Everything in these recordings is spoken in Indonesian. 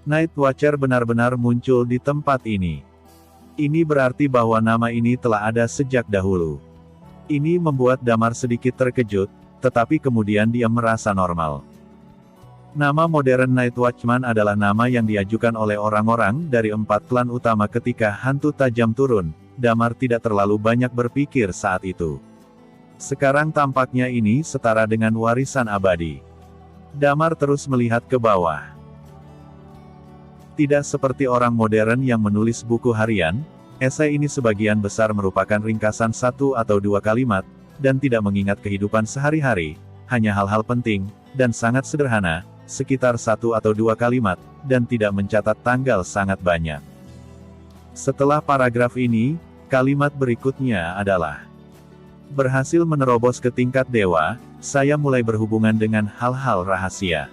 Night Watcher benar-benar muncul di tempat ini. Ini berarti bahwa nama ini telah ada sejak dahulu. Ini membuat Damar sedikit terkejut, tetapi kemudian dia merasa normal. Nama modern Night Watchman adalah nama yang diajukan oleh orang-orang dari 4 klan utama ketika hantu tajam turun. Damar tidak terlalu banyak berpikir saat itu. Sekarang tampaknya ini setara dengan warisan abadi. Damar terus melihat ke bawah. Tidak seperti orang modern yang menulis buku harian, esai ini sebagian besar merupakan ringkasan 1 atau 2 kalimat, dan tidak mengingat kehidupan sehari-hari, hanya hal-hal penting, dan sangat sederhana, sekitar 1 atau 2 kalimat, dan tidak mencatat tanggal sangat banyak. Setelah paragraf ini, kalimat berikutnya adalah: berhasil menerobos ke tingkat dewa, saya mulai berhubungan dengan hal-hal rahasia.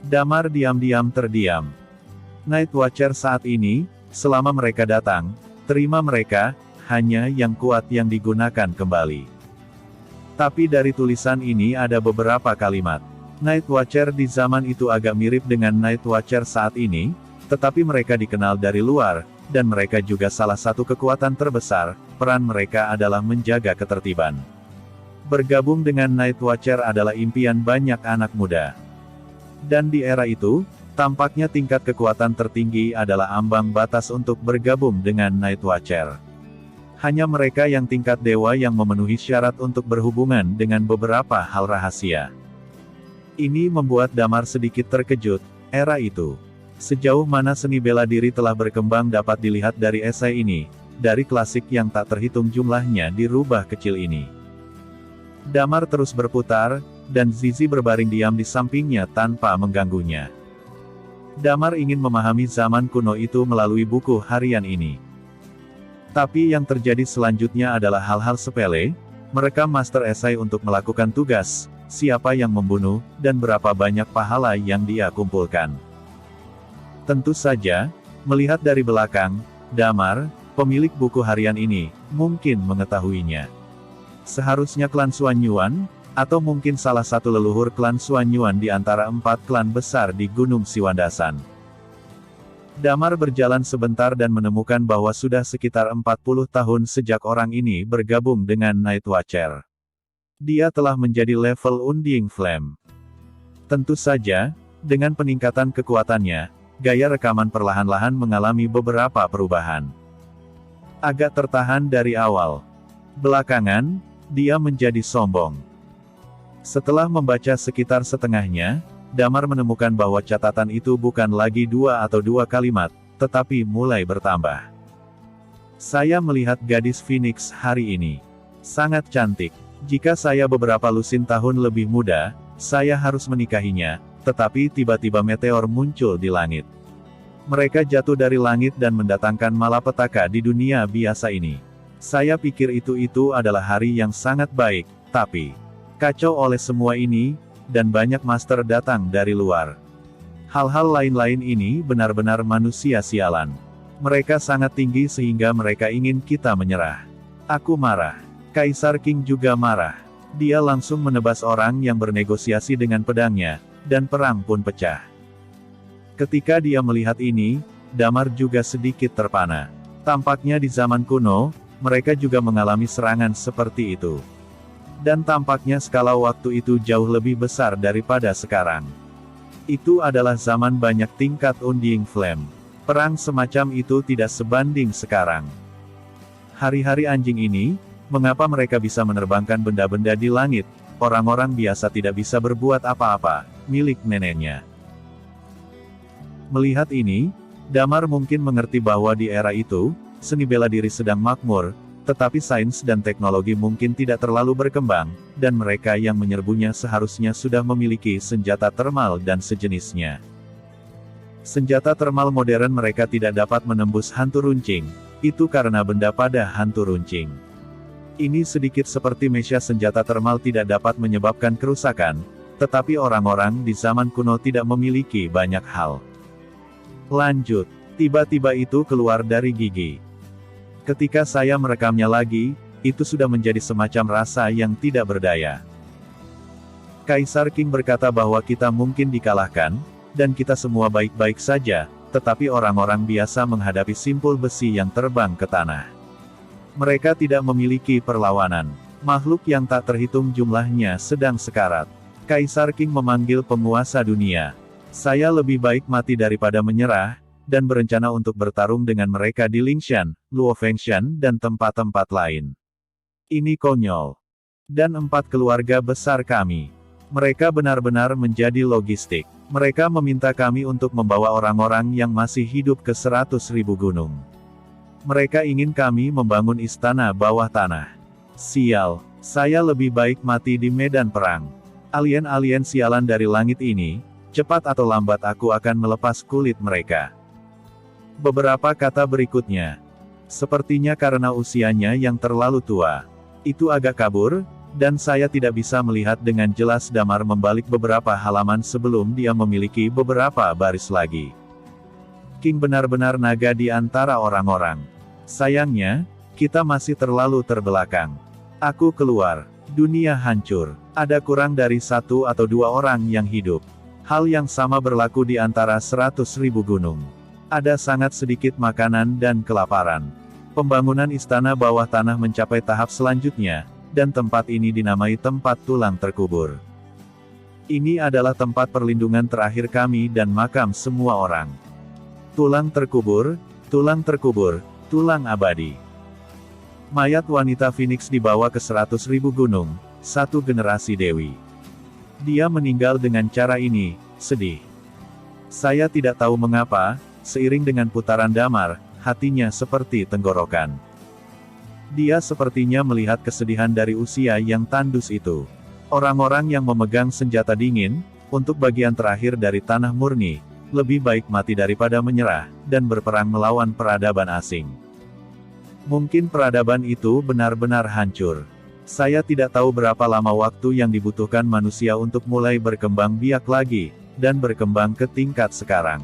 Damar diam-diam terdiam. Night Watcher saat ini, selama mereka datang, terima mereka, hanya yang kuat yang digunakan kembali. Tapi dari tulisan ini ada beberapa kalimat. Night Watcher di zaman itu agak mirip dengan Night Watcher saat ini, tetapi mereka dikenal dari luar, dan mereka juga salah satu kekuatan terbesar, peran mereka adalah menjaga ketertiban. Bergabung dengan Night Watcher adalah impian banyak anak muda. Dan di era itu, tampaknya tingkat kekuatan tertinggi adalah ambang batas untuk bergabung dengan Night Watcher. Hanya mereka yang tingkat dewa yang memenuhi syarat untuk berhubungan dengan beberapa hal rahasia. Ini membuat Damar sedikit terkejut. Era itu, sejauh mana seni bela diri telah berkembang dapat dilihat dari esai ini, dari klasik yang tak terhitung jumlahnya di rubah kecil ini. Damar terus berputar, dan Zizi berbaring diam di sampingnya tanpa mengganggunya. Damar ingin memahami zaman kuno itu melalui buku harian ini. Tapi yang terjadi selanjutnya adalah hal-hal sepele, merekam master esai untuk melakukan tugas, siapa yang membunuh, dan berapa banyak pahala yang dia kumpulkan. Tentu saja, melihat dari belakang, Damar, pemilik buku harian ini, mungkin mengetahuinya. Seharusnya klan Xuanyuan, atau mungkin salah satu leluhur klan Xuanyuan di antara 4 klan besar di Gunung Siwandasan. Damar berjalan sebentar dan menemukan bahwa sudah sekitar 40 tahun sejak orang ini bergabung dengan Night Watcher. Dia telah menjadi level Undying Flame. Tentu saja, dengan peningkatan kekuatannya, gaya rekaman perlahan-lahan mengalami beberapa perubahan. Agak tertahan dari awal. Belakangan, dia menjadi sombong. Setelah membaca sekitar setengahnya, Damar menemukan bahwa catatan itu bukan lagi 2 atau 2 kalimat, tetapi mulai bertambah. Saya melihat gadis Phoenix hari ini. Sangat cantik. Jika saya beberapa lusin tahun lebih muda, saya harus menikahinya, tetapi tiba-tiba meteor muncul di langit. Mereka jatuh dari langit dan mendatangkan malapetaka di dunia biasa ini. Saya pikir itu adalah hari yang sangat baik, tapi kacau oleh semua ini, dan banyak master datang dari luar. Hal-hal lain-lain ini benar-benar manusia sialan. Mereka sangat tinggi sehingga mereka ingin kita menyerah. Aku marah. Kaisar King juga marah. Dia langsung menebas orang yang bernegosiasi dengan pedangnya, dan perang pun pecah. Ketika dia melihat ini, Damar juga sedikit terpana. Tampaknya di zaman kuno, mereka juga mengalami serangan seperti itu. Dan tampaknya skala waktu itu jauh lebih besar daripada sekarang. Itu adalah zaman banyak tingkat Undying Flame. Perang semacam itu tidak sebanding sekarang. Hari-hari anjing ini, mengapa mereka bisa menerbangkan benda-benda di langit, orang-orang biasa tidak bisa berbuat apa-apa, milik neneknya. Melihat ini, Damar mungkin mengerti bahwa di era itu, seni bela diri sedang makmur, tetapi sains dan teknologi mungkin tidak terlalu berkembang, dan mereka yang menyerbunya seharusnya sudah memiliki senjata termal dan sejenisnya. Senjata termal modern mereka tidak dapat menembus hantu runcing, itu karena benda pada hantu runcing. Ini sedikit seperti mesia senjata termal tidak dapat menyebabkan kerusakan, tetapi orang-orang di zaman kuno tidak memiliki banyak hal. Lanjut, tiba-tiba itu keluar dari gigi. Ketika saya merekamnya lagi, itu sudah menjadi semacam rasa yang tidak berdaya. Kaisar King berkata bahwa kita mungkin dikalahkan, dan kita semua baik-baik saja, tetapi orang-orang biasa menghadapi simpul besi yang terbang ke tanah. Mereka tidak memiliki perlawanan. Makhluk yang tak terhitung jumlahnya sedang sekarat. Kaisar Qing memanggil penguasa dunia. Saya lebih baik mati daripada menyerah, dan berencana untuk bertarung dengan mereka di Lingshan, Luofengshan dan tempat-tempat lain. Ini konyol. Dan 4 keluarga besar kami. Mereka benar-benar menjadi logistik. Mereka meminta kami untuk membawa orang-orang yang masih hidup ke 100.000 gunung. Mereka ingin kami membangun istana bawah tanah. Sial, saya lebih baik mati di medan perang. Alien-alien sialan dari langit ini, cepat atau lambat aku akan melepas kulit mereka. Beberapa kata berikutnya. Sepertinya karena usianya yang terlalu tua. Itu agak kabur, dan saya tidak bisa melihat dengan jelas. Damar membalik beberapa halaman sebelum dia memiliki beberapa baris lagi. King benar-benar naga di antara orang-orang. Sayangnya, kita masih terlalu terbelakang. Aku keluar. Dunia hancur. Ada kurang dari 1 atau 2 orang yang hidup. Hal yang sama berlaku di antara 100.000 gunung. Ada sangat sedikit makanan dan kelaparan. Pembangunan istana bawah tanah mencapai tahap selanjutnya, dan tempat ini dinamai tempat tulang terkubur. Ini adalah tempat perlindungan terakhir kami dan makam semua orang. Tulang terkubur, tulang terkubur, tulang abadi. Mayat wanita Phoenix dibawa ke 100.000 gunung, 1 generasi dewi. Dia meninggal dengan cara ini, sedih. Saya tidak tahu mengapa, seiring dengan putaran damar, hatinya seperti tenggorokan. Dia sepertinya melihat kesedihan dari usia yang tandus itu. Orang-orang yang memegang senjata dingin, untuk bagian terakhir dari tanah murni, lebih baik mati daripada menyerah, dan berperang melawan peradaban asing. Mungkin peradaban itu benar-benar hancur. Saya tidak tahu berapa lama waktu yang dibutuhkan manusia untuk mulai berkembang biak lagi, dan berkembang ke tingkat sekarang.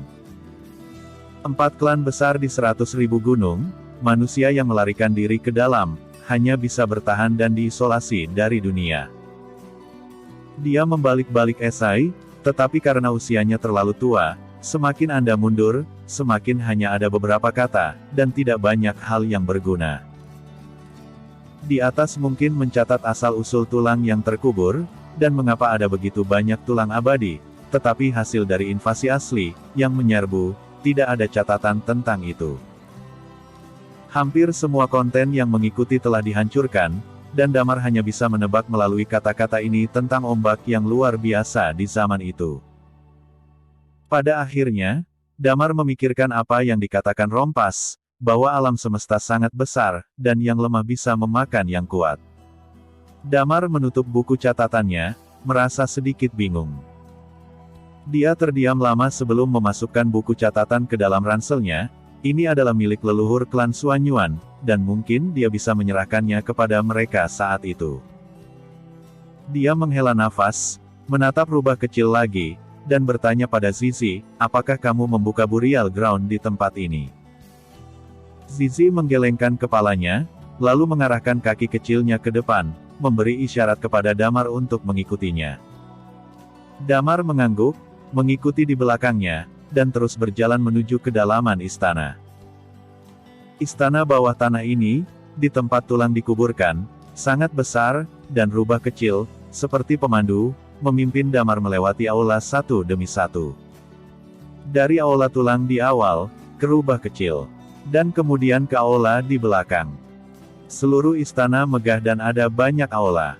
4 klan besar di 100.000 gunung, manusia yang melarikan diri ke dalam, hanya bisa bertahan dan diisolasi dari dunia. Dia membalik-balik esai, tetapi karena usianya terlalu tua, semakin Anda mundur, semakin hanya ada beberapa kata, dan tidak banyak hal yang berguna. Di atas mungkin mencatat asal-usul tulang yang terkubur, dan mengapa ada begitu banyak tulang abadi, tetapi hasil dari invasi asli, yang menyerbu, tidak ada catatan tentang itu. Hampir semua konten yang mengikuti telah dihancurkan, dan Damar hanya bisa menebak melalui kata-kata ini tentang ombak yang luar biasa di zaman itu. Pada akhirnya, Damar memikirkan apa yang dikatakan Rompas, bahwa alam semesta sangat besar, dan yang lemah bisa memakan yang kuat. Damar menutup buku catatannya, merasa sedikit bingung. Dia terdiam lama sebelum memasukkan buku catatan ke dalam ranselnya. Ini adalah milik leluhur klan Xuanyuan, dan mungkin dia bisa menyerahkannya kepada mereka saat itu. Dia menghela nafas, menatap rubah kecil lagi, dan bertanya pada Zizi, apakah kamu membuka burial ground di tempat ini? Zizi menggelengkan kepalanya, lalu mengarahkan kaki kecilnya ke depan, memberi isyarat kepada Damar untuk mengikutinya. Damar mengangguk, mengikuti di belakangnya, dan terus berjalan menuju kedalaman istana. Istana bawah tanah ini, di tempat tulang dikuburkan, sangat besar, dan rubah kecil, seperti pemandu, memimpin Damar melewati aula satu demi satu. Dari aula tulang di awal, ke rubah kecil, dan kemudian ke aula di belakang. Seluruh istana megah dan ada banyak aula.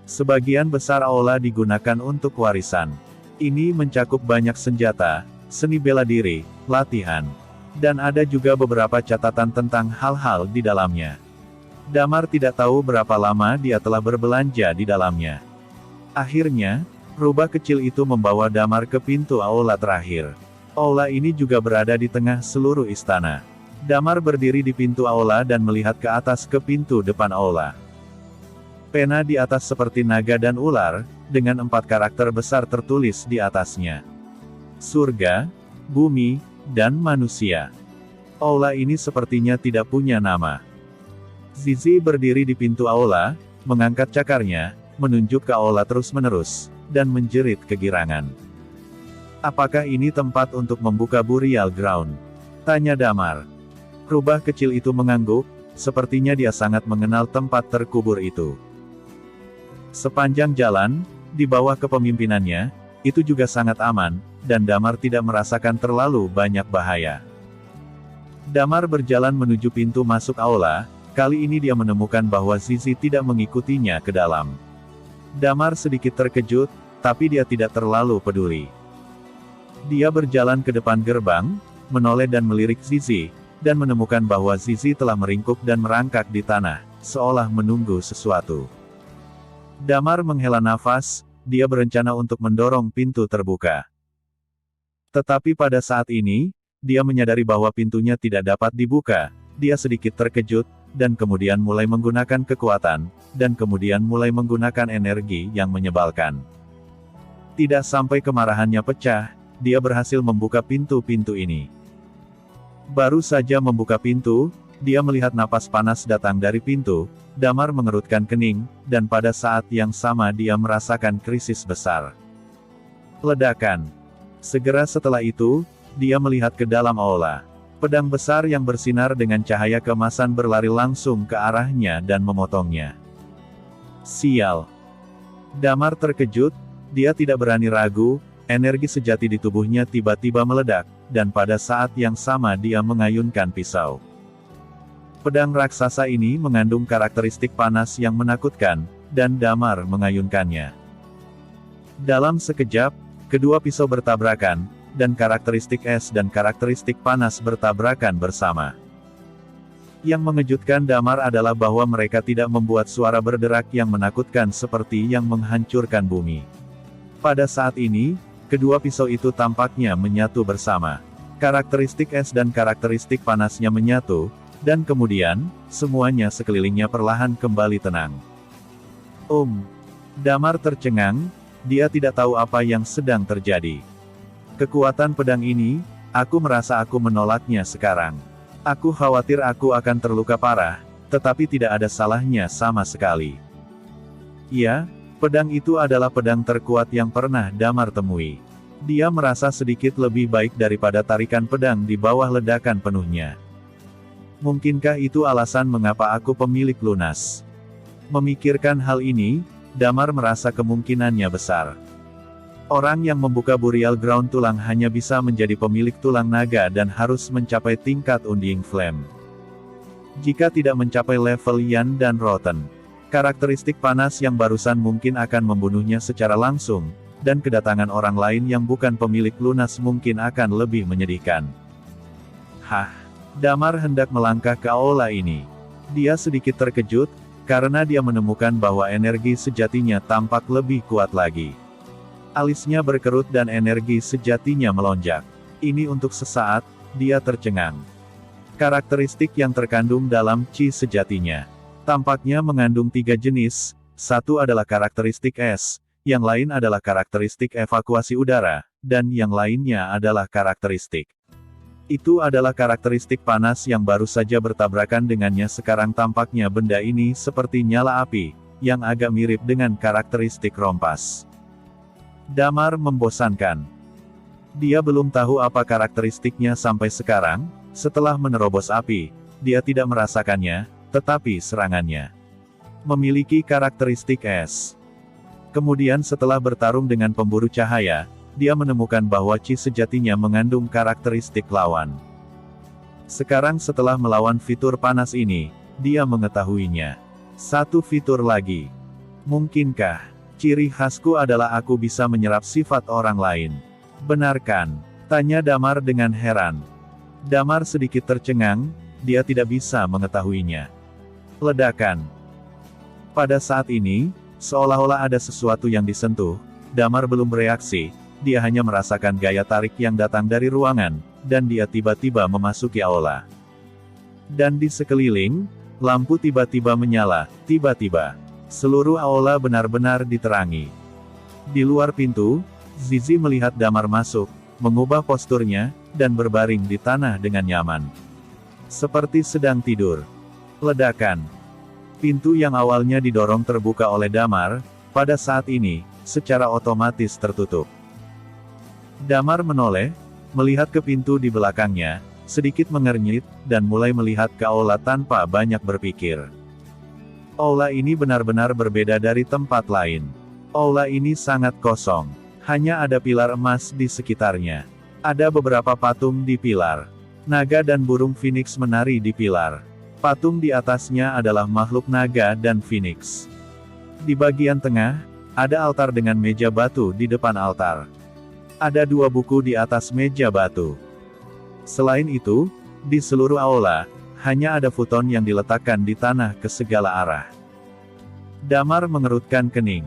Sebagian besar aula digunakan untuk warisan. Ini mencakup banyak senjata, seni bela diri, latihan. Dan ada juga beberapa catatan tentang hal-hal di dalamnya. Damar tidak tahu berapa lama dia telah berbelanja di dalamnya. Akhirnya, rubah kecil itu membawa Damar ke pintu aula terakhir. Aula ini juga berada di tengah seluruh istana. Damar berdiri di pintu aula dan melihat ke atas ke pintu depan aula. Pena di atas seperti naga dan ular, dengan 4 karakter besar tertulis di atasnya. Surga, bumi, dan manusia. Aula ini sepertinya tidak punya nama. Zizi berdiri di pintu aula, mengangkat cakarnya, menunjuk ke aula terus-menerus, dan menjerit kegirangan. Apakah ini tempat untuk membuka burial ground? Tanya Damar. Rubah kecil itu mengangguk, sepertinya dia sangat mengenal tempat terkubur itu. Sepanjang jalan, di bawah kepemimpinannya, itu juga sangat aman, dan Damar tidak merasakan terlalu banyak bahaya. Damar berjalan menuju pintu masuk aula, kali ini dia menemukan bahwa Zizi tidak mengikutinya ke dalam. Damar sedikit terkejut, tapi dia tidak terlalu peduli. Dia berjalan ke depan gerbang, menoleh dan melirik Zizi, dan menemukan bahwa Zizi telah meringkuk dan merangkak di tanah, seolah menunggu sesuatu. Damar menghela nafas, dia berencana untuk mendorong pintu terbuka. Tetapi pada saat ini, dia menyadari bahwa pintunya tidak dapat dibuka, dia sedikit terkejut, dan kemudian mulai menggunakan kekuatan, dan kemudian mulai menggunakan energi yang menyebalkan. Tidak sampai kemarahannya pecah, dia berhasil membuka pintu-pintu ini. Baru saja membuka pintu, dia melihat napas panas datang dari pintu, Damar mengerutkan kening, dan pada saat yang sama dia merasakan krisis besar. Ledakan. Segera setelah itu, dia melihat ke dalam aula. Pedang besar yang bersinar dengan cahaya keemasan berlari langsung ke arahnya dan memotongnya. Sial. Damar terkejut, dia tidak berani ragu, energi sejati di tubuhnya tiba-tiba meledak, dan pada saat yang sama dia mengayunkan pisau. Pedang raksasa ini mengandung karakteristik panas yang menakutkan, dan Damar mengayunkannya. Dalam sekejap, kedua pisau bertabrakan, dan karakteristik es dan karakteristik panas bertabrakan bersama. Yang mengejutkan Damar adalah bahwa mereka tidak membuat suara berderak yang menakutkan seperti yang menghancurkan bumi. Pada saat ini, kedua pisau itu tampaknya menyatu bersama. Karakteristik es dan karakteristik panasnya menyatu, dan kemudian, semuanya sekelilingnya perlahan kembali tenang. Damar tercengang, dia tidak tahu apa yang sedang terjadi. Kekuatan pedang ini, aku merasa aku menolaknya sekarang. Aku khawatir aku akan terluka parah, tetapi tidak ada salahnya sama sekali. Ya, pedang itu adalah pedang terkuat yang pernah Damar temui. Dia merasa sedikit lebih baik daripada tarikan pedang di bawah ledakan penuhnya. Mungkinkah itu alasan mengapa aku pemilik lunas? Memikirkan hal ini, Damar merasa kemungkinannya besar. Orang yang membuka burial ground tulang hanya bisa menjadi pemilik tulang naga dan harus mencapai tingkat Undying Flame. Jika tidak mencapai level Yan dan Rotten, karakteristik panas yang barusan mungkin akan membunuhnya secara langsung, dan kedatangan orang lain yang bukan pemilik lunas mungkin akan lebih menyedihkan. Damar hendak melangkah ke aula ini. Dia sedikit terkejut, karena dia menemukan bahwa energi sejatinya tampak lebih kuat lagi. Alisnya berkerut dan energi sejatinya melonjak. Ini untuk sesaat, dia tercengang. Karakteristik yang terkandung dalam Qi sejatinya tampaknya mengandung 3 jenis, satu adalah karakteristik es, yang lain adalah karakteristik evakuasi udara, dan yang lainnya adalah karakteristik. Itu adalah karakteristik panas yang baru saja bertabrakan dengannya. Sekarang tampaknya benda ini seperti nyala api, yang agak mirip dengan karakteristik rompas. Damar membosankan. Dia belum tahu apa karakteristiknya sampai sekarang, setelah menerobos api, dia tidak merasakannya, tetapi serangannya memiliki karakteristik es. Kemudian setelah bertarung dengan pemburu cahaya, dia menemukan bahwa Qi sejatinya mengandung karakteristik lawan. Sekarang setelah melawan fitur panas ini, dia mengetahuinya. Satu fitur lagi. Mungkinkah ciri khasku adalah aku bisa menyerap sifat orang lain? Benarkan? Tanya Damar dengan heran. Damar sedikit tercengang, dia tidak bisa mengetahuinya. Ledakan. Pada saat ini, seolah-olah ada sesuatu yang disentuh, Damar belum bereaksi. Dia hanya merasakan gaya tarik yang datang dari ruangan, dan dia tiba-tiba memasuki aula. Dan di sekeliling, lampu tiba-tiba menyala, tiba-tiba. Seluruh aula benar-benar diterangi. Di luar pintu, Zizi melihat Damar masuk, mengubah posturnya, dan berbaring di tanah dengan nyaman. Seperti sedang tidur. Ledakan. Pintu yang awalnya didorong terbuka oleh Damar, pada saat ini, secara otomatis tertutup. Damar menoleh, melihat ke pintu di belakangnya, sedikit mengernyit, dan mulai melihat ke aula tanpa banyak berpikir. Aula ini benar-benar berbeda dari tempat lain. Aula ini sangat kosong. Hanya ada pilar emas di sekitarnya. Ada beberapa patung di pilar. Naga dan burung phoenix menari di pilar. Patung di atasnya adalah makhluk naga dan phoenix. Di bagian tengah, ada altar dengan meja batu di depan altar. Ada 2 buku di atas meja batu. Selain itu, di seluruh aula, hanya ada futon yang diletakkan di tanah ke segala arah. Damar mengerutkan kening.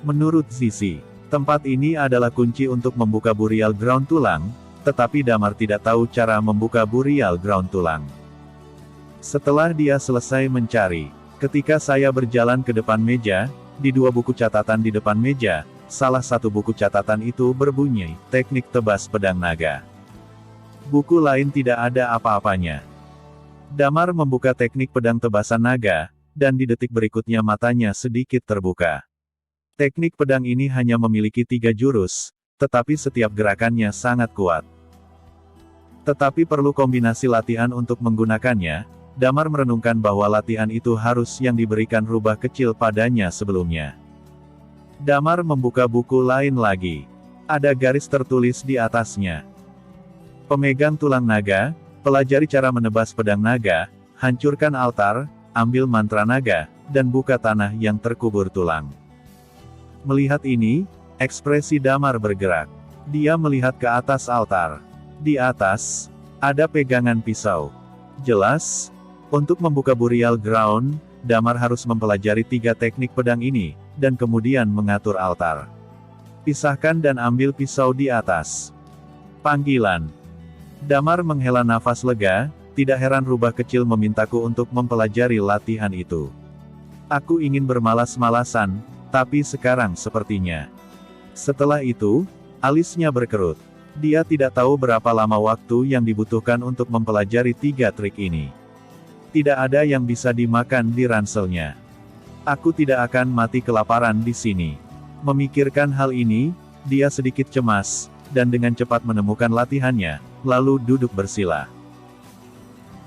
Menurut Zizi, tempat ini adalah kunci untuk membuka burial ground tulang, tetapi Damar tidak tahu cara membuka burial ground tulang. Setelah dia selesai mencari, ketika saya berjalan ke depan meja, di 2 buku catatan di depan meja, salah satu buku catatan itu berbunyi, teknik tebas pedang naga. Buku lain tidak ada apa-apanya. Damar membuka teknik pedang tebasan naga, dan di detik berikutnya matanya sedikit terbuka. Teknik pedang ini hanya memiliki 3 jurus, tetapi setiap gerakannya sangat kuat. Tetapi perlu kombinasi latihan untuk menggunakannya. Damar merenungkan bahwa latihan itu harus yang diberikan rubah kecil padanya sebelumnya. Damar membuka buku lain lagi. Ada garis tertulis di atasnya. Pemegang tulang naga, pelajari cara menebas pedang naga, hancurkan altar, ambil mantra naga, dan buka tanah yang terkubur tulang. Melihat ini, ekspresi Damar bergerak. Dia melihat ke atas altar. Di atas, ada pegangan pisau. Jelas, untuk membuka burial ground, Damar harus mempelajari 3 teknik pedang ini, dan kemudian mengatur altar. Pisahkan dan ambil pisau di atas. Panggilan. Damar menghela nafas lega, tidak heran rubah kecil memintaku untuk mempelajari latihan itu. Aku ingin bermalas-malasan, tapi sekarang sepertinya. Setelah itu, alisnya berkerut. Dia tidak tahu berapa lama waktu yang dibutuhkan untuk mempelajari 3 trik ini. Tidak ada yang bisa dimakan di ranselnya. Aku tidak akan mati kelaparan di sini. Memikirkan hal ini, dia sedikit cemas, dan dengan cepat menemukan latihannya, lalu duduk bersila.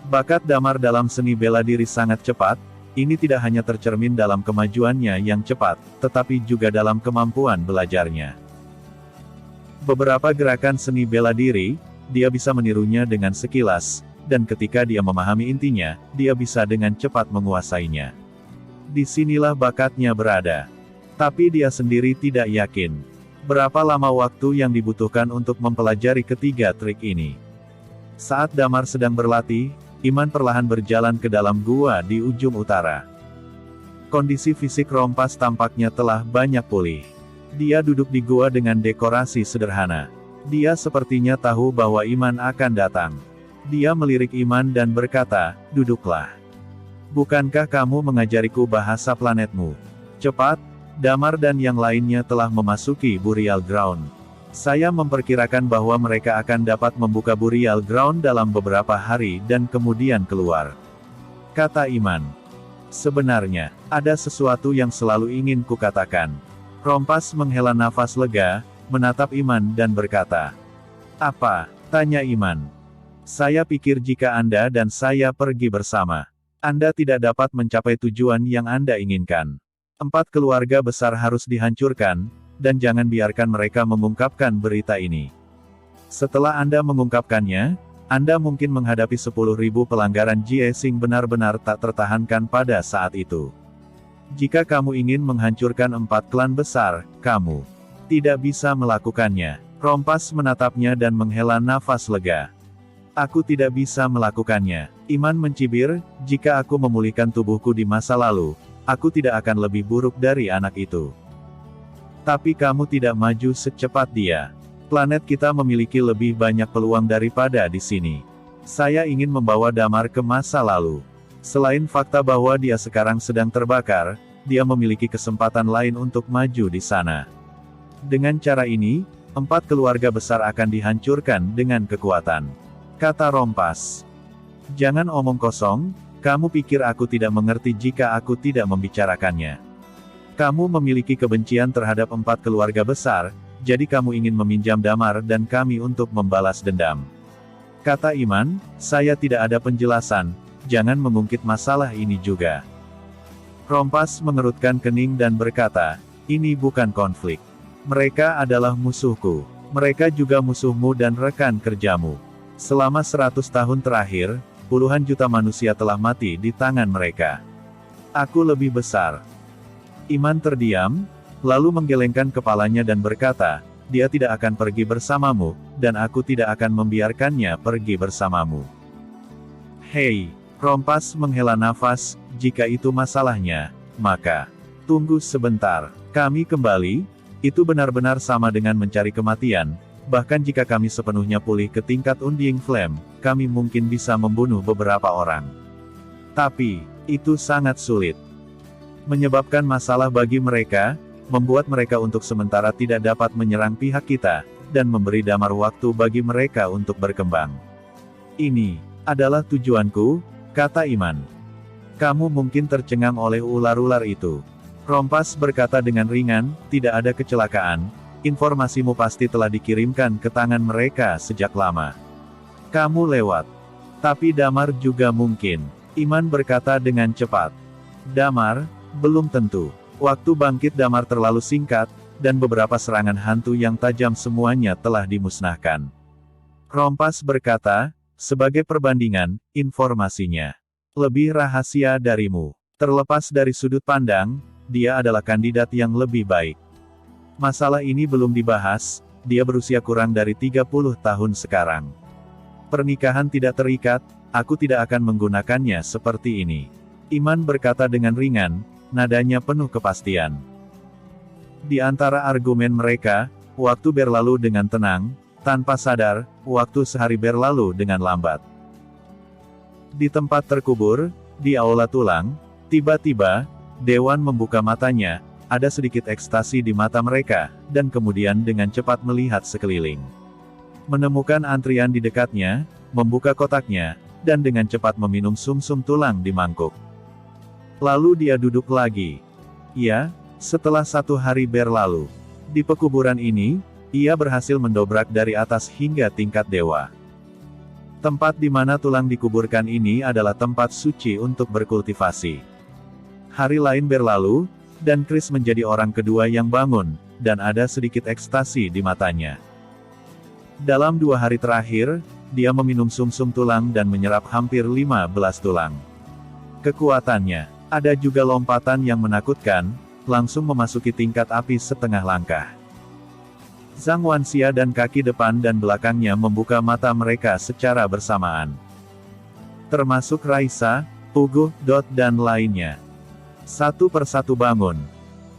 Bakat Damar dalam seni bela diri sangat cepat, ini tidak hanya tercermin dalam kemajuannya yang cepat, tetapi juga dalam kemampuan belajarnya. Beberapa gerakan seni bela diri, dia bisa menirunya dengan sekilas, dan ketika dia memahami intinya, dia bisa dengan cepat menguasainya. Disinilah bakatnya berada. Tapi dia sendiri tidak yakin. Berapa lama waktu yang dibutuhkan untuk mempelajari ketiga trik ini? Saat Damar sedang berlatih, Iman perlahan berjalan ke dalam gua di ujung utara. Kondisi fisik Rompas tampaknya telah banyak pulih. Dia duduk di gua dengan dekorasi sederhana. Dia sepertinya tahu bahwa Iman akan datang. Dia melirik Iman dan berkata, "Duduklah. Bukankah kamu mengajariku bahasa planetmu? Cepat, Damar dan yang lainnya telah memasuki burial ground. Saya memperkirakan bahwa mereka akan dapat membuka burial ground dalam beberapa hari dan kemudian keluar," kata Iman. "Sebenarnya, ada sesuatu yang selalu ingin kukatakan." Rompas menghela nafas lega, menatap Iman dan berkata, "Apa?" tanya Iman. "Saya pikir jika Anda dan saya pergi bersama, Anda tidak dapat mencapai tujuan yang Anda inginkan. 4 keluarga besar harus dihancurkan, dan jangan biarkan mereka mengungkapkan berita ini. Setelah Anda mengungkapkannya, Anda mungkin menghadapi 10.000 pelanggaran Jiesing benar-benar tak tertahankan pada saat itu. Jika kamu ingin menghancurkan 4 klan besar, kamu tidak bisa melakukannya." Rompas menatapnya dan menghela nafas lega. "Aku tidak bisa melakukannya." Iman mencibir, "Jika aku memulihkan tubuhku di masa lalu, aku tidak akan lebih buruk dari anak itu. Tapi kamu tidak maju secepat dia. Planet kita memiliki lebih banyak peluang daripada di sini. Saya ingin membawa Damar ke masa lalu. Selain fakta bahwa dia sekarang sedang terbakar, dia memiliki kesempatan lain untuk maju di sana. Dengan cara ini, 4 keluarga besar akan dihancurkan dengan kekuatan," kata Rompas. "Jangan omong kosong, kamu pikir aku tidak mengerti jika aku tidak membicarakannya. Kamu memiliki kebencian terhadap 4 keluarga besar, jadi kamu ingin meminjam damar dan kami untuk membalas dendam. Kata Iman, saya tidak ada penjelasan, jangan mengungkit masalah ini juga. Rompas mengerutkan kening dan berkata, ini bukan konflik. Mereka adalah musuhku. Mereka juga musuhmu dan rekan kerjamu. Selama 100 tahun terakhir, puluhan juta manusia telah mati di tangan mereka. Aku lebih besar. Iman terdiam, lalu menggelengkan kepalanya dan berkata, dia tidak akan pergi bersamamu, dan aku tidak akan membiarkannya pergi bersamamu. Hei, Rompas menghela nafas, jika itu masalahnya, maka, tunggu sebentar, kami kembali, itu benar-benar sama dengan mencari kematian, bahkan jika kami sepenuhnya pulih ke tingkat Undying Flame, kami mungkin bisa membunuh beberapa orang. Tapi, itu sangat sulit. Menyebabkan masalah bagi mereka, membuat mereka untuk sementara tidak dapat menyerang pihak kita, dan memberi damar waktu bagi mereka untuk berkembang. Ini adalah tujuanku, kata Iman. Kamu mungkin tercengang oleh ular-ular itu. Rompas berkata dengan ringan, tidak ada kecelakaan, informasimu pasti telah dikirimkan ke tangan mereka sejak lama. Kamu lewat. Tapi damar juga mungkin. Iman berkata dengan cepat. Damar? Belum tentu. Waktu bangkit damar terlalu singkat, dan beberapa serangan hantu yang tajam semuanya telah dimusnahkan. Rompas berkata, sebagai perbandingan, informasinya lebih rahasia darimu. Terlepas dari sudut pandang, dia adalah kandidat yang lebih baik. Masalah ini belum dibahas, dia berusia kurang dari 30 tahun sekarang. Pernikahan tidak terikat, aku tidak akan menggunakannya seperti ini. Iman berkata dengan ringan, nadanya penuh kepastian. Di antara argumen mereka, waktu berlalu dengan tenang, tanpa sadar, waktu sehari berlalu dengan lambat. Di tempat terkubur, di aula tulang, tiba-tiba, Dewan membuka matanya, ada sedikit ekstasi di mata mereka, dan kemudian dengan cepat melihat sekeliling. Menemukan antrian di dekatnya, membuka kotaknya, dan dengan cepat meminum sumsum tulang di mangkuk. Lalu dia duduk lagi. Ya, setelah 1 hari berlalu. Di pekuburan ini, ia berhasil mendobrak dari atas hingga tingkat dewa. Tempat di mana tulang dikuburkan ini adalah tempat suci untuk berkultivasi. Hari lain berlalu, dan Chris menjadi orang kedua yang bangun, dan ada sedikit ekstasi di matanya. Dalam 2 hari terakhir, dia meminum sumsum tulang dan menyerap hampir 15 tulang. Kekuatannya. Ada juga lompatan yang menakutkan, langsung memasuki tingkat api setengah langkah. Zhang Wanxia dan kaki depan dan belakangnya membuka mata mereka secara bersamaan. Termasuk Raisa, Puguh, Dot dan lainnya. Satu persatu bangun.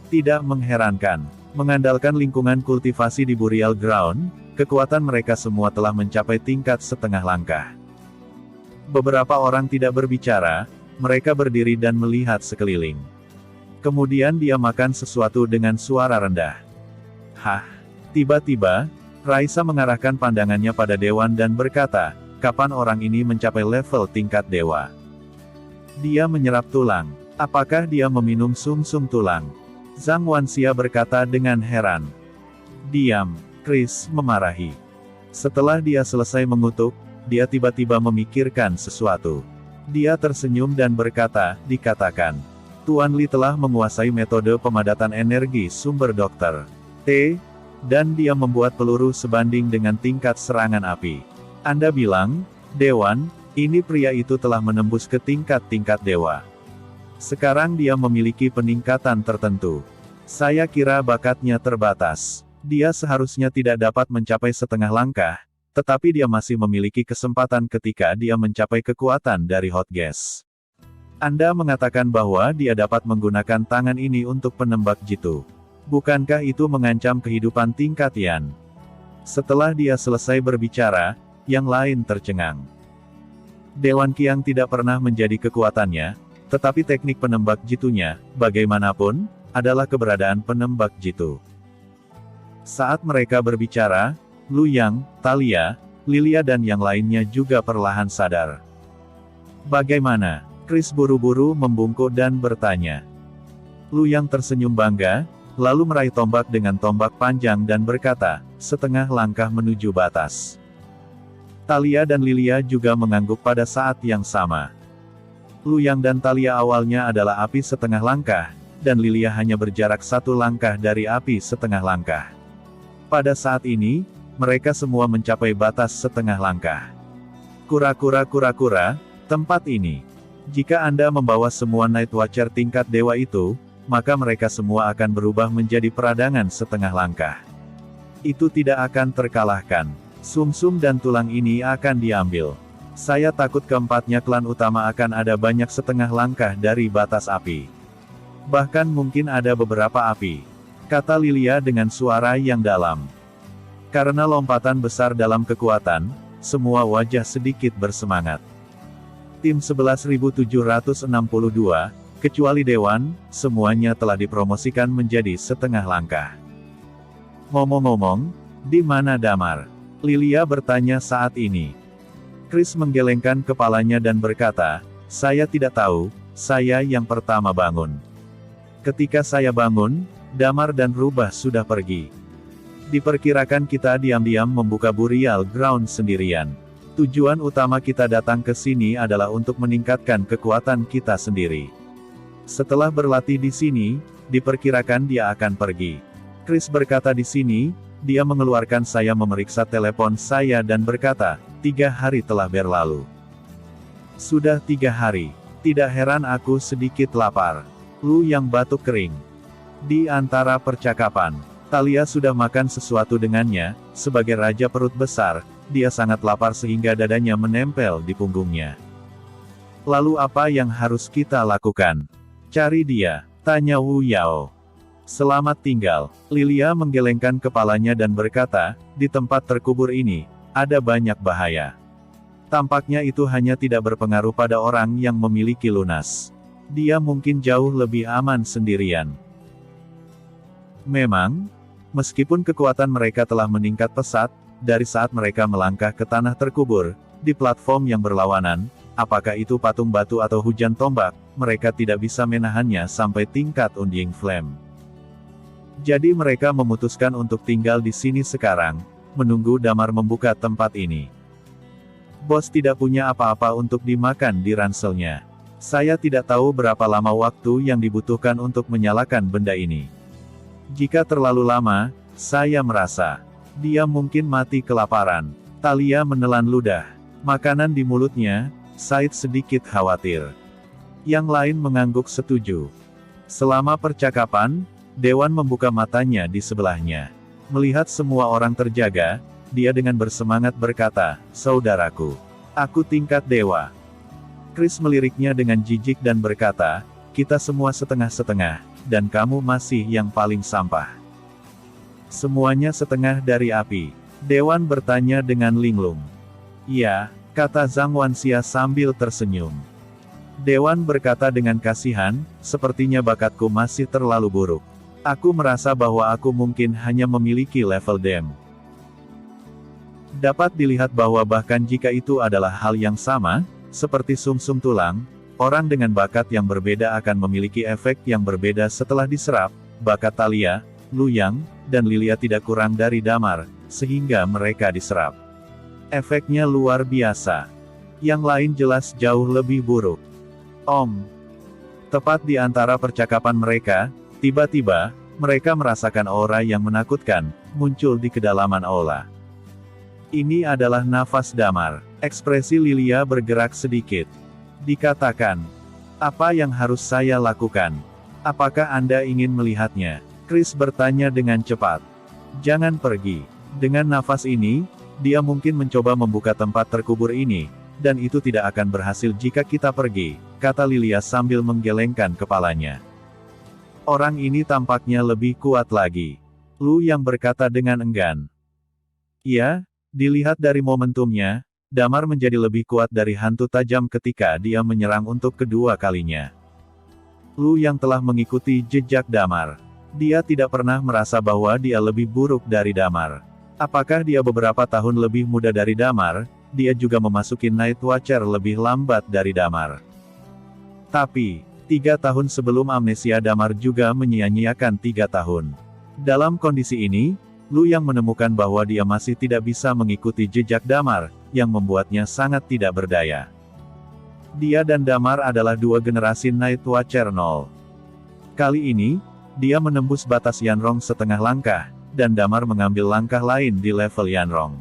Tidak mengherankan, mengandalkan lingkungan kultivasi di Burial Ground, kekuatan mereka semua telah mencapai tingkat setengah langkah. Beberapa orang tidak berbicara, mereka berdiri dan melihat sekeliling. Kemudian dia makan sesuatu dengan suara rendah. Hah! Tiba-tiba, Raisa mengarahkan pandangannya pada Dewan dan berkata, kapan orang ini mencapai level tingkat dewa? Dia menyerap tulang. Apakah dia meminum sumsum tulang? Zhang Wanxia berkata dengan heran. Diam, Chris memarahi. Setelah dia selesai mengutuk, dia tiba-tiba memikirkan sesuatu. Dia tersenyum dan berkata, dikatakan. Tuan Li telah menguasai metode pemadatan energi sumber Dr. T. Dan dia membuat peluru sebanding dengan tingkat serangan api. Anda bilang, Dewan, ini pria itu telah menembus ke tingkat-tingkat dewa. Sekarang dia memiliki peningkatan tertentu. Saya kira bakatnya terbatas. Dia seharusnya tidak dapat mencapai setengah langkah, tetapi dia masih memiliki kesempatan ketika dia mencapai kekuatan dari hot gas. Anda mengatakan bahwa dia dapat menggunakan tangan ini untuk penembak jitu. Bukankah itu mengancam kehidupan tingkat Yan? Setelah dia selesai berbicara, yang lain tercengang. Dewan Qiang tidak pernah menjadi kekuatannya, tetapi teknik penembak jitunya, bagaimanapun, adalah keberadaan penembak jitu. Saat mereka berbicara, Lu Yang, Talia, Lilia dan yang lainnya juga perlahan sadar. Bagaimana? Chris buru-buru membungkuk dan bertanya. Lu Yang tersenyum bangga, lalu meraih tombak dengan tombak panjang dan berkata, setengah langkah menuju batas. Thalia dan Lilia juga mengangguk pada saat yang sama. Luyang dan Thalia awalnya adalah api setengah langkah, dan Lilia hanya berjarak satu langkah dari api setengah langkah. Pada saat ini, mereka semua mencapai batas setengah langkah. Kura-kura, tempat ini. Jika Anda membawa semua Night Watcher tingkat dewa itu, maka mereka semua akan berubah menjadi peradangan setengah langkah. Itu tidak akan terkalahkan. Sumsum dan tulang ini akan diambil. Saya takut keempatnya klan utama akan ada banyak setengah langkah dari batas api. Bahkan mungkin ada beberapa api, kata Lilia dengan suara yang dalam. Karena lompatan besar dalam kekuatan, semua wajah sedikit bersemangat. Tim 11.762, kecuali Dewan, semuanya telah dipromosikan menjadi setengah langkah. Ngomong-ngomong, di mana Damar? Lilia bertanya saat ini. Chris menggelengkan kepalanya dan berkata, saya tidak tahu, saya yang pertama bangun. Ketika saya bangun, Damar dan Rubah sudah pergi. Diperkirakan kita diam-diam membuka burial ground sendirian. Tujuan utama kita datang ke sini adalah untuk meningkatkan kekuatan kita sendiri. Setelah berlatih di sini, diperkirakan dia akan pergi. Chris berkata di sini, dia mengeluarkan saya memeriksa telepon saya dan berkata, 3 hari telah berlalu. Sudah 3 hari. Tidak heran aku sedikit lapar. Lu yang batuk kering. Di antara percakapan, Thalia sudah makan sesuatu dengannya, sebagai raja perut besar, dia sangat lapar sehingga dadanya menempel di punggungnya. Lalu apa yang harus kita lakukan? Cari dia, tanya Wu Yao. Selamat tinggal. Lilia menggelengkan kepalanya dan berkata, di tempat terkubur ini, ada banyak bahaya. Tampaknya itu hanya tidak berpengaruh pada orang yang memiliki lunas. Dia mungkin jauh lebih aman sendirian. Memang, meskipun kekuatan mereka telah meningkat pesat, dari saat mereka melangkah ke tanah terkubur, di platform yang berlawanan, apakah itu patung batu atau hujan tombak, mereka tidak bisa menahannya sampai tingkat Undying Flame. Jadi mereka memutuskan untuk tinggal di sini sekarang, menunggu Damar membuka tempat ini. Bos tidak punya apa-apa untuk dimakan di ranselnya. Saya tidak tahu berapa lama waktu yang dibutuhkan untuk menyalakan benda ini. Jika terlalu lama, saya merasa, dia mungkin mati kelaparan. Thalia menelan ludah makanan di mulutnya, Said sedikit khawatir. Yang lain mengangguk setuju. Selama percakapan, Dewan membuka matanya di sebelahnya. Melihat semua orang terjaga, dia dengan bersemangat berkata, saudaraku, aku tingkat dewa. Chris meliriknya dengan jijik dan berkata, kita semua setengah-setengah, dan kamu masih yang paling sampah. Semuanya setengah dari api. Dewan bertanya dengan linglung. Iya, kata Zhang Wanxia sambil tersenyum. Dewan berkata dengan kasihan, sepertinya bakatku masih terlalu buruk. Aku merasa bahwa aku mungkin hanya memiliki level dem. Dapat dilihat bahwa bahkan jika itu adalah hal yang sama, seperti sumsum tulang, orang dengan bakat yang berbeda akan memiliki efek yang berbeda setelah diserap. Bakat Thalia, Luyang, dan Lilia tidak kurang dari Damar, sehingga mereka diserap. Efeknya luar biasa. Yang lain jelas jauh lebih buruk. Tepat di antara percakapan mereka, tiba-tiba, mereka merasakan aura yang menakutkan, muncul di kedalaman aula. Ini adalah nafas Damar. Ekspresi Lilia bergerak sedikit. Dikatakan, apa yang harus saya lakukan? Apakah Anda ingin melihatnya? Chris bertanya dengan cepat. Jangan pergi. Dengan nafas ini, dia mungkin mencoba membuka tempat terkubur ini, dan itu tidak akan berhasil jika kita pergi, kata Lilia sambil menggelengkan kepalanya. Orang ini tampaknya lebih kuat lagi. Lu yang berkata dengan enggan. Ya, dilihat dari momentumnya, Damar menjadi lebih kuat dari hantu tajam ketika dia menyerang untuk kedua kalinya. Lu yang telah mengikuti jejak Damar. Dia tidak pernah merasa bahwa dia lebih buruk dari Damar. Apakah dia beberapa tahun lebih muda dari Damar, dia juga memasuki Night Watcher lebih lambat dari Damar. Tapi, 3 tahun sebelum amnesia Damar juga menyia-nyiakan 3 tahun. Dalam kondisi ini, Lu yang menemukan bahwa dia masih tidak bisa mengikuti jejak Damar, yang membuatnya sangat tidak berdaya. Dia dan Damar adalah dua generasi Night Watcher 0. Kali ini, dia menembus batas Yanrong setengah langkah, dan Damar mengambil langkah lain di level Yanrong.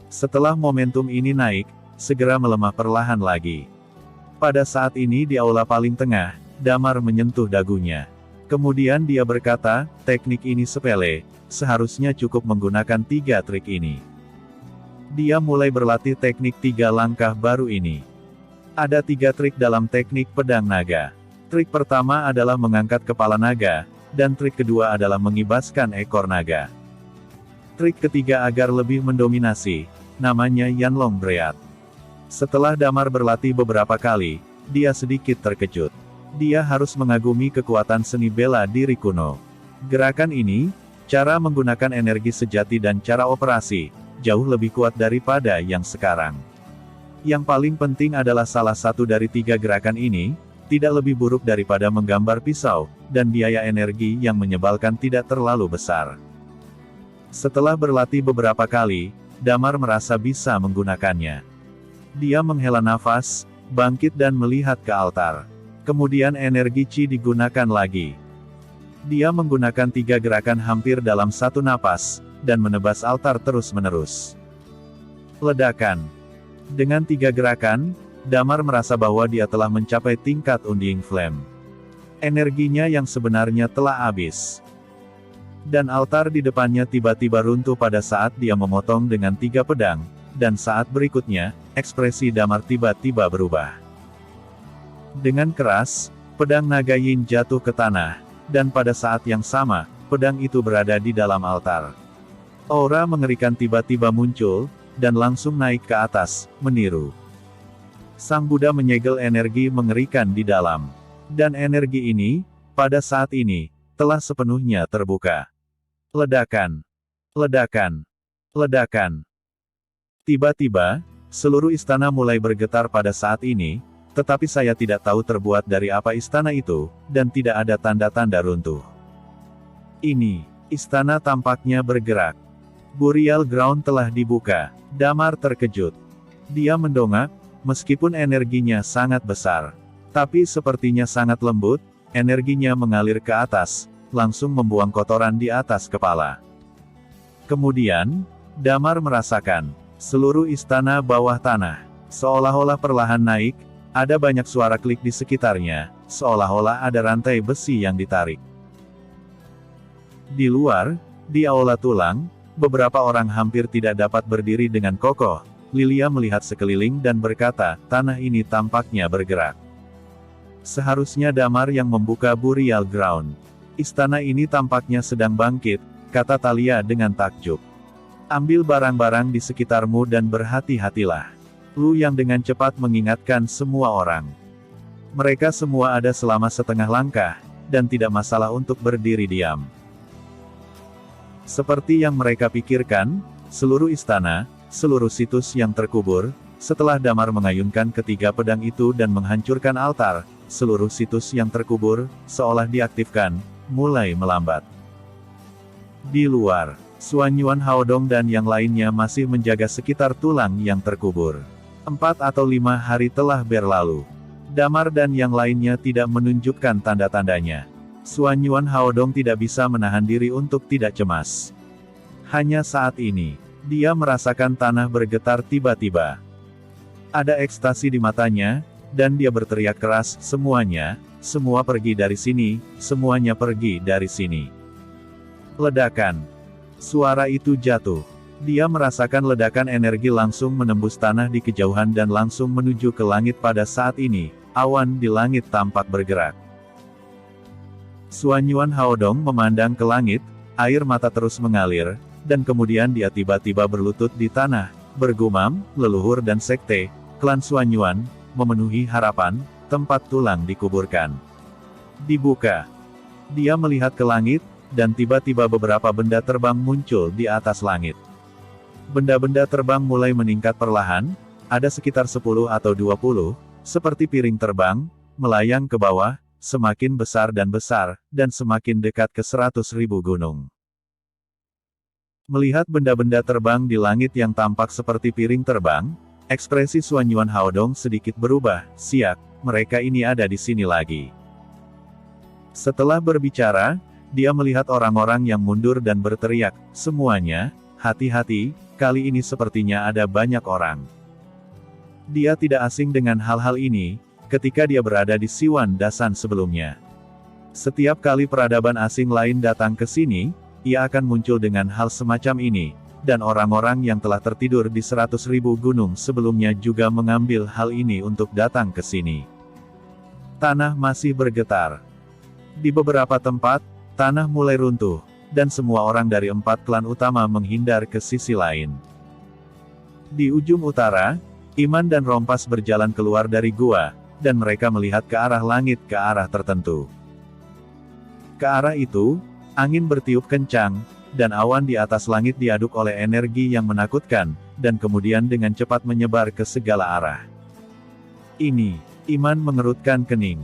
Setelah momentum ini naik, segera melemah perlahan lagi. Pada saat ini di aula paling tengah, Damar menyentuh dagunya. Kemudian dia berkata, teknik ini sepele, seharusnya cukup menggunakan 3 trik ini. Dia mulai berlatih teknik 3 langkah baru ini. Ada 3 trik dalam teknik pedang naga. Trik pertama adalah mengangkat kepala naga, dan trik kedua adalah mengibaskan ekor naga. Trik ketiga agar lebih mendominasi, namanya Yanlong Breath. Setelah Damar berlatih beberapa kali, dia sedikit terkejut. Dia harus mengagumi kekuatan seni bela diri kuno. Gerakan ini, cara menggunakan energi sejati dan cara operasi, jauh lebih kuat daripada yang sekarang. Yang paling penting adalah salah satu dari 3 gerakan ini, tidak lebih buruk daripada menggambar pisau, dan biaya energi yang menyebalkan tidak terlalu besar. Setelah berlatih beberapa kali, Damar merasa bisa menggunakannya. Dia menghela nafas, bangkit dan melihat ke altar. Kemudian energi Qi digunakan lagi. Dia menggunakan 3 gerakan hampir dalam satu napas, dan menebas altar terus-menerus. Ledakan. Dengan 3 gerakan, Damar merasa bahwa dia telah mencapai tingkat Undying Flame. Energinya yang sebenarnya telah habis. Dan altar di depannya tiba-tiba runtuh pada saat dia memotong dengan 3 pedang, dan saat berikutnya, ekspresi Damar tiba-tiba berubah. Dengan keras, pedang naga Yin jatuh ke tanah, dan pada saat yang sama, pedang itu berada di dalam altar. Aura mengerikan tiba-tiba muncul, dan langsung naik ke atas, meniru. Sang Buddha menyegel energi mengerikan di dalam. Dan energi ini, pada saat ini, telah sepenuhnya terbuka. Ledakan. Ledakan. Ledakan. Tiba-tiba, seluruh istana mulai bergetar pada saat ini, tetapi saya tidak tahu terbuat dari apa istana itu, dan tidak ada tanda-tanda runtuh. Ini, istana tampaknya bergerak. Burial Ground telah dibuka. Damar terkejut. Dia mendongak, meskipun energinya sangat besar. Tapi sepertinya sangat lembut, energinya mengalir ke atas, langsung membuang kotoran di atas kepala. Kemudian, Damar merasakan, seluruh istana bawah tanah, seolah-olah perlahan naik, ada banyak suara klik di sekitarnya, seolah-olah ada rantai besi yang ditarik. Di luar, di aula tulang, beberapa orang hampir tidak dapat berdiri dengan kokoh. Lilia melihat sekeliling dan berkata, tanah ini tampaknya bergerak. Seharusnya Damar yang membuka Burial Ground. Istana ini tampaknya sedang bangkit, kata Thalia dengan takjub. Ambil barang-barang di sekitarmu dan berhati-hatilah. Lu yang dengan cepat mengingatkan semua orang. Mereka semua ada selama setengah langkah, dan tidak masalah untuk berdiri diam. Seperti yang mereka pikirkan, seluruh istana, seluruh situs yang terkubur, setelah Damar mengayunkan ketiga pedang itu dan menghancurkan altar, seluruh situs yang terkubur, seolah diaktifkan, mulai melambat. Di luar, Xuanyuan Haodong dan yang lainnya masih menjaga sekitar tulang yang terkubur. 4 atau 5 hari telah berlalu. Damar dan yang lainnya tidak menunjukkan tanda-tandanya. Xuanyuan Haodong tidak bisa menahan diri untuk tidak cemas. Hanya saat ini, dia merasakan tanah bergetar tiba-tiba. Ada ekstasi di matanya, dan dia berteriak keras, semuanya, semua pergi dari sini, semuanya pergi dari sini. Ledakan. Suara itu jatuh. Dia merasakan ledakan energi langsung menembus tanah di kejauhan dan langsung menuju ke langit pada saat ini, awan di langit tampak bergerak. Xuanyuan Haodong memandang ke langit, air mata terus mengalir, dan kemudian dia tiba-tiba berlutut di tanah, bergumam, leluhur dan sekte, klan Xuanyuan, memenuhi harapan, tempat tulang dikuburkan. Dibuka. Dia melihat ke langit, dan tiba-tiba beberapa benda terbang muncul di atas langit. Benda-benda terbang mulai meningkat perlahan, ada sekitar 10 atau 20, seperti piring terbang, melayang ke bawah, semakin besar, dan semakin dekat ke 100.000 gunung. Melihat benda-benda terbang di langit yang tampak seperti piring terbang, ekspresi Xuan Yuan Haodong sedikit berubah. Siak, mereka ini ada di sini lagi. Setelah berbicara, dia melihat orang-orang yang mundur dan berteriak, semuanya, hati-hati, kali ini sepertinya ada banyak orang. Dia tidak asing dengan hal-hal ini, ketika dia berada di Siwan Dasan sebelumnya. Setiap kali peradaban asing lain datang ke sini, ia akan muncul dengan hal semacam ini, dan orang-orang yang telah tertidur di 100.000 gunung sebelumnya juga mengambil hal ini untuk datang ke sini. Tanah masih bergetar. Di beberapa tempat, tanah mulai runtuh, dan semua orang dari 4 klan utama menghindar ke sisi lain. Di ujung utara, Iman dan Rompas berjalan keluar dari gua, dan mereka melihat ke arah langit ke arah tertentu. Ke arah itu, angin bertiup kencang, dan awan di atas langit diaduk oleh energi yang menakutkan, dan kemudian dengan cepat menyebar ke segala arah. Ini, Iman mengerutkan kening.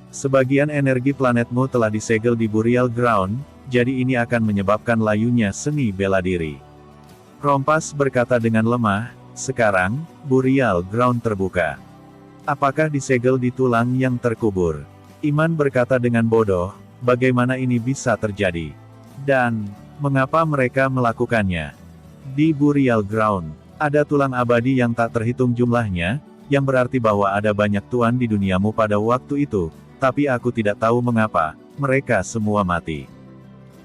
Sebagian energi planetmu telah disegel di Burial Ground, jadi ini akan menyebabkan layunya seni bela diri. Rompas berkata dengan lemah, sekarang, Burial Ground terbuka. Apakah disegel di tulang yang terkubur? Iman berkata dengan bodoh, bagaimana ini bisa terjadi? Dan, mengapa mereka melakukannya? Di Burial Ground, ada tulang abadi yang tak terhitung jumlahnya, yang berarti bahwa ada banyak tuan di duniamu pada waktu itu, tapi aku tidak tahu mengapa, mereka semua mati.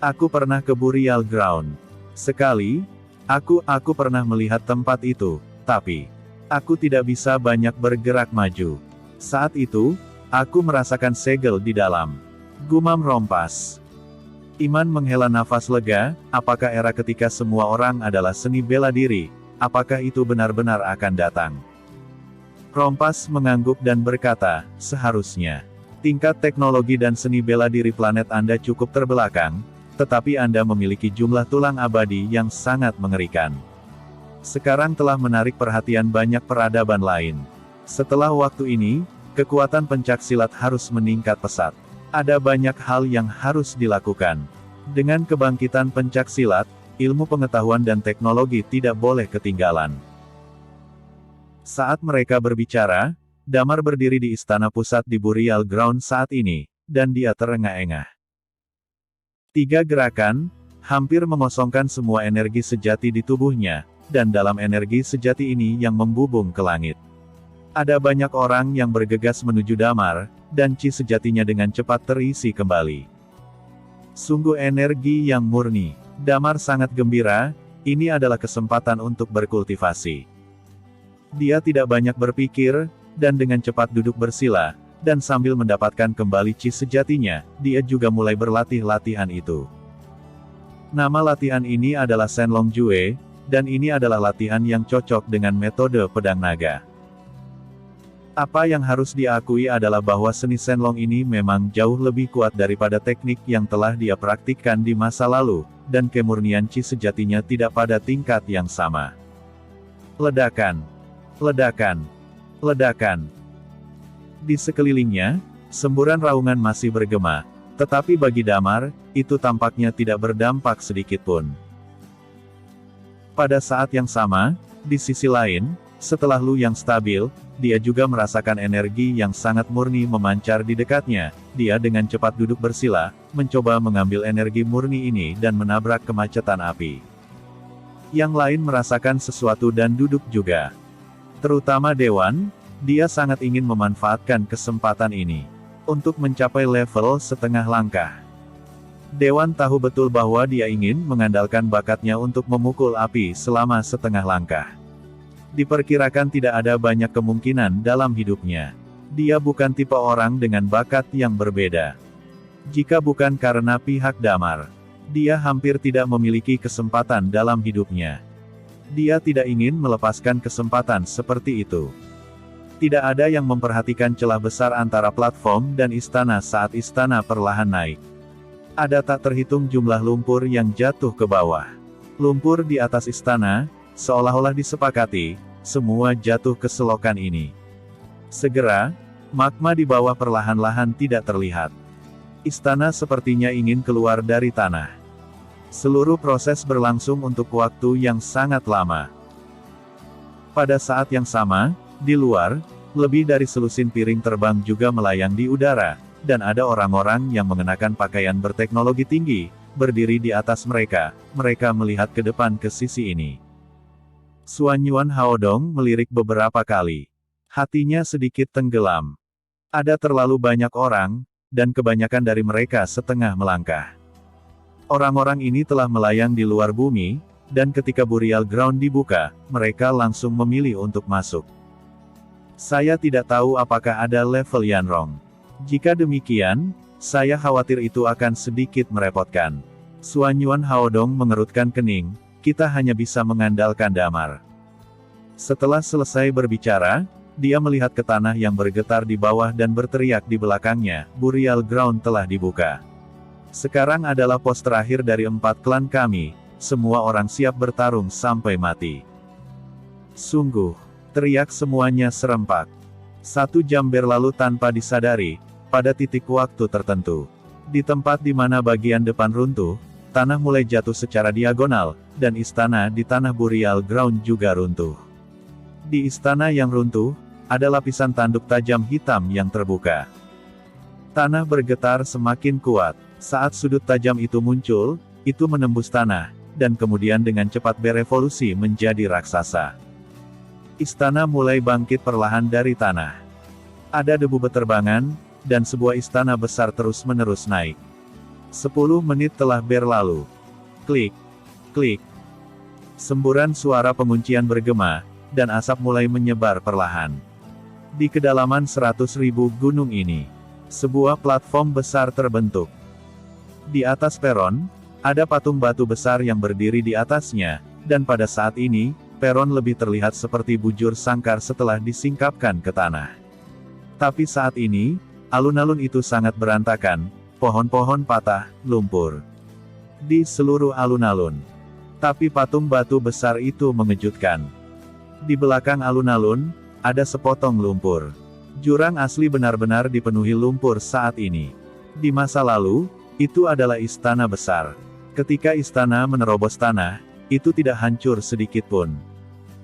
Aku pernah ke Burial Ground. Sekali, aku pernah melihat tempat itu, tapi, aku tidak bisa banyak bergerak maju. Saat itu, aku merasakan segel di dalam. Gumam Rompas. Iman menghela nafas lega, apakah era ketika semua orang adalah seni bela diri, apakah itu benar-benar akan datang? Rompas mengangguk dan berkata, seharusnya. Tingkat teknologi dan seni bela diri planet Anda cukup terbelakang, tetapi Anda memiliki jumlah tulang abadi yang sangat mengerikan. Sekarang telah menarik perhatian banyak peradaban lain. Setelah waktu ini, kekuatan pencaksilat harus meningkat pesat. Ada banyak hal yang harus dilakukan. Dengan kebangkitan pencaksilat, ilmu pengetahuan dan teknologi tidak boleh ketinggalan. Saat mereka berbicara, Damar berdiri di istana pusat di Burial Ground saat ini, dan dia terengah-engah. 3 gerakan, hampir mengosongkan semua energi sejati di tubuhnya, dan dalam energi sejati ini yang membubung ke langit. Ada banyak orang yang bergegas menuju Damar, dan chi sejatinya dengan cepat terisi kembali. Sungguh energi yang murni. Damar sangat gembira, ini adalah kesempatan untuk berkultivasi. Dia tidak banyak berpikir, dan dengan cepat duduk bersila, dan sambil mendapatkan kembali chi sejatinya, dia juga mulai berlatih latihan itu. Nama latihan ini adalah Shenlong Jue, dan ini adalah latihan yang cocok dengan metode pedang naga. Apa yang harus diakui adalah bahwa seni Shenlong ini memang jauh lebih kuat daripada teknik yang telah dia praktikkan di masa lalu, dan kemurnian chi sejatinya tidak pada tingkat yang sama. Ledakan. Ledakan. Ledakan. Di sekelilingnya, semburan raungan masih bergema, tetapi bagi Damar, itu tampaknya tidak berdampak sedikitpun. Pada saat yang sama, di sisi lain, setelah Lu yang stabil, dia juga merasakan energi yang sangat murni memancar di dekatnya. Dia dengan cepat duduk bersila, mencoba mengambil energi murni ini dan menabrak kemacetan api. Yang lain merasakan sesuatu dan duduk juga. Terutama Dewan, dia sangat ingin memanfaatkan kesempatan ini untuk mencapai level setengah langkah. Dewan tahu betul bahwa dia ingin mengandalkan bakatnya untuk memukul api selama setengah langkah. Diperkirakan tidak ada banyak kemungkinan dalam hidupnya. Dia bukan tipe orang dengan bakat yang berbeda. Jika bukan karena pihak Damar, dia hampir tidak memiliki kesempatan dalam hidupnya. Dia tidak ingin melepaskan kesempatan seperti itu. Tidak ada yang memperhatikan celah besar antara platform dan istana saat istana perlahan naik. Ada tak terhitung jumlah lumpur yang jatuh ke bawah. Lumpur di atas istana, seolah-olah disepakati, semua jatuh ke selokan ini. Segera, Magma di bawah perlahan-lahan tidak terlihat. Istana sepertinya ingin keluar dari tanah. Seluruh proses berlangsung untuk waktu yang sangat lama. Pada saat yang sama, di luar, lebih dari selusin piring terbang juga melayang di udara, dan ada orang-orang yang mengenakan pakaian berteknologi tinggi, berdiri di atas mereka. Mereka melihat ke depan ke sisi ini. Xuanyuan Haodong melirik beberapa kali. Hatinya sedikit tenggelam. Ada terlalu banyak orang, dan kebanyakan dari mereka setengah melangkah. Orang-orang ini telah melayang di luar bumi, dan ketika Burial Ground dibuka, mereka langsung memilih untuk masuk. Saya tidak tahu apakah ada level Yanrong. Jika demikian, saya khawatir itu akan sedikit merepotkan. Xuanyuan Haodong mengerutkan kening, kita hanya bisa mengandalkan Damar. Setelah selesai berbicara, dia melihat ke tanah yang bergetar di bawah dan berteriak di belakangnya, Burial Ground telah dibuka. Sekarang adalah pos terakhir dari 4 klan kami, semua orang siap bertarung sampai mati. Sungguh, teriak semuanya serempak. 1 jam berlalu tanpa disadari, pada titik waktu tertentu. Di tempat di mana bagian depan runtuh, tanah mulai jatuh secara diagonal, dan istana di tanah Burial Ground juga runtuh. Di istana yang runtuh, ada lapisan tanduk tajam hitam yang terbuka. Tanah bergetar semakin kuat. Saat sudut tajam itu muncul, itu menembus tanah, dan kemudian dengan cepat berevolusi menjadi raksasa. Istana mulai bangkit perlahan dari tanah. Ada debu beterbangan, dan sebuah istana besar terus-menerus naik. 10 menit telah berlalu. Klik, klik. Semburan suara penguncian bergema, dan asap mulai menyebar perlahan. Di kedalaman 100.000 gunung ini, sebuah platform besar terbentuk. Di atas peron, ada patung batu besar yang berdiri di atasnya, dan pada saat ini, peron lebih terlihat seperti bujur sangkar setelah disingkapkan ke tanah. Tapi saat ini, alun-alun itu sangat berantakan, pohon-pohon patah, lumpur di seluruh alun-alun. Tapi patung batu besar itu mengejutkan. Di belakang alun-alun, ada sepotong lumpur. Jurang asli benar-benar dipenuhi lumpur saat ini. Di masa lalu, itu adalah istana besar. Ketika istana menerobos tanah, itu tidak hancur sedikit pun.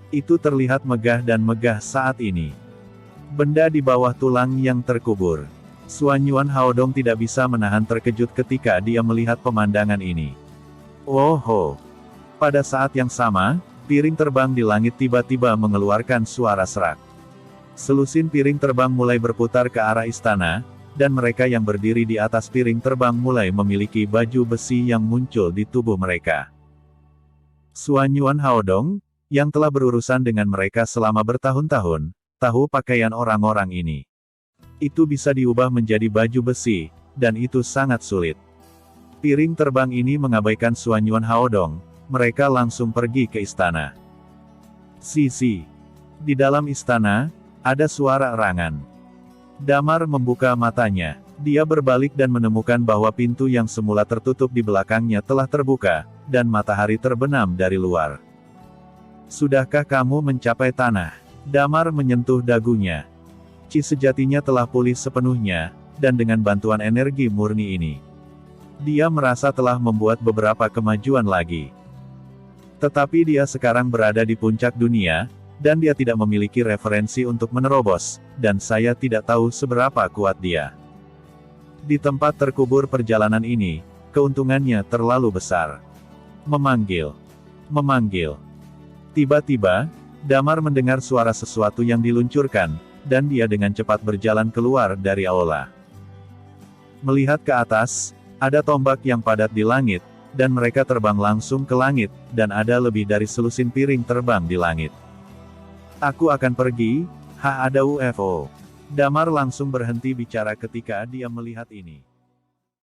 Itu terlihat megah dan megah saat ini. Benda di bawah tulang yang terkubur. Xuanyuan Haodong tidak bisa menahan terkejut ketika dia melihat pemandangan ini. Woho! Pada saat yang sama, piring terbang di langit tiba-tiba mengeluarkan suara serak. Selusin piring terbang mulai berputar ke arah istana, dan mereka yang berdiri di atas piring terbang mulai memiliki baju besi yang muncul di tubuh mereka. Xuanyuan Haodong, yang telah berurusan dengan mereka selama bertahun-tahun, tahu pakaian orang-orang ini. Itu bisa diubah menjadi baju besi, dan itu sangat sulit. Piring terbang ini mengabaikan Xuanyuan Haodong, mereka langsung pergi ke istana. Sisi. Di dalam istana, ada suara erangan. Damar membuka matanya. Dia berbalik dan menemukan bahwa pintu yang semula tertutup di belakangnya telah terbuka, dan matahari terbenam dari luar. Sudahkah kamu mencapai tanah? Damar menyentuh dagunya. Chi sejatinya telah pulih sepenuhnya, dan dengan bantuan energi murni ini, dia merasa telah membuat beberapa kemajuan lagi. Tetapi dia sekarang berada di puncak dunia, dan dia tidak memiliki referensi untuk menerobos, dan saya tidak tahu seberapa kuat dia. Di tempat terkubur perjalanan ini, keuntungannya terlalu besar. Memanggil. Memanggil. Tiba-tiba, Damar mendengar suara sesuatu yang diluncurkan, dan dia dengan cepat berjalan keluar dari aula. Melihat ke atas, ada tombak yang padat di langit, dan mereka terbang langsung ke langit, dan ada lebih dari selusin piring terbang di langit. Aku akan pergi, ada UFO. Damar langsung berhenti bicara ketika dia melihat ini.